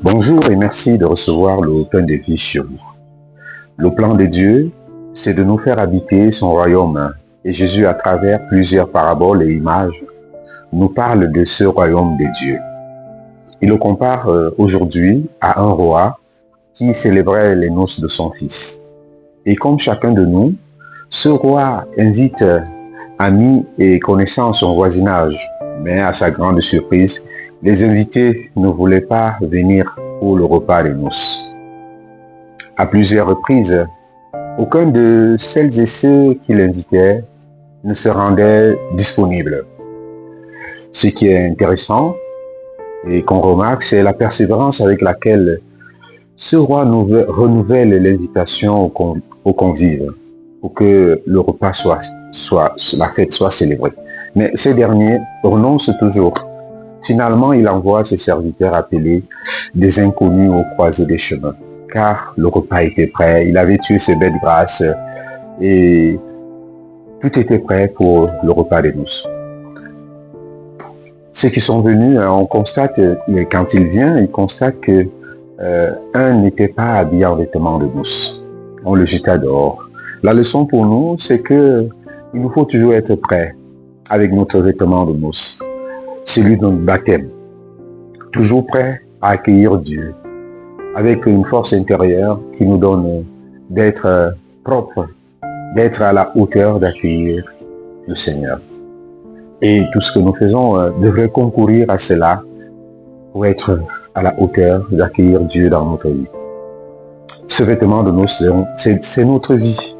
Bonjour et merci de recevoir le pain de vie chez vous. Le plan de Dieu, c'est de nous faire habiter son royaume. Et Jésus, à travers plusieurs paraboles et images, nous parle de ce royaume de Dieu. Il le compare aujourd'hui à un roi qui célébrait les noces de son fils. Et comme chacun de nous, ce roi invite amis et connaissants son voisinage. Mais à sa grande surprise, les invités ne voulaient pas venir pour le repas des noces. À plusieurs reprises, aucun de celles et ceux qui l'invitaient ne se rendait disponible. Ce qui est intéressant et qu'on remarque, c'est la persévérance avec laquelle ce roi renouvelle l'invitation aux convives pour que le repas la fête soit célébrée. Mais ces derniers renoncent toujours. Finalement, il envoie ses serviteurs appeler des inconnus au croisé des chemins, car le repas était prêt, il avait tué ses bêtes grasses et tout était prêt pour le repas des noces. Ceux qui sont venus, on constate, quand il vient, il constate que un n'était pas habillé en vêtements de noces. On le jeta dehors. La leçon pour nous, c'est que il nous faut toujours être prêt avec notre vêtement de noces, celui de notre baptême, toujours prêt à accueillir Dieu, avec une force intérieure qui nous donne d'être propre, d'être à la hauteur d'accueillir le Seigneur. Et tout ce que nous faisons devrait concourir à cela pour être à la hauteur d'accueillir Dieu dans notre vie. Ce vêtement de noces, c'est notre vie.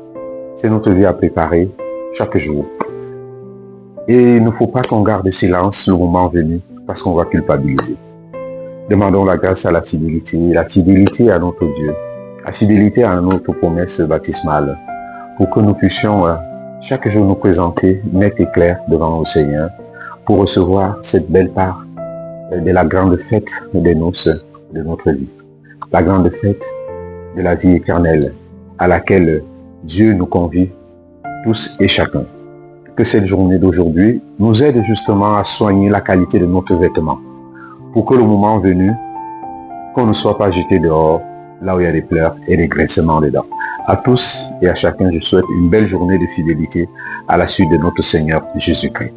C'est notre vie à préparer chaque jour. Et il ne faut pas qu'on garde silence le moment venu parce qu'on va culpabiliser. Demandons la grâce à la fidélité à notre Dieu, la fidélité à notre promesse baptismale, pour que nous puissions chaque jour nous présenter net et clair devant le Seigneur pour recevoir cette belle part de la grande fête des noces de notre vie, la grande fête de la vie éternelle à laquelle Dieu nous convie tous et chacun. Que cette journée d'aujourd'hui nous aide justement à soigner la qualité de notre vêtement pour que le moment venu, qu'on ne soit pas jeté dehors là où il y a des pleurs et des grincements dedans. À tous et à chacun, je souhaite une belle journée de fidélité à la suite de notre Seigneur Jésus-Christ.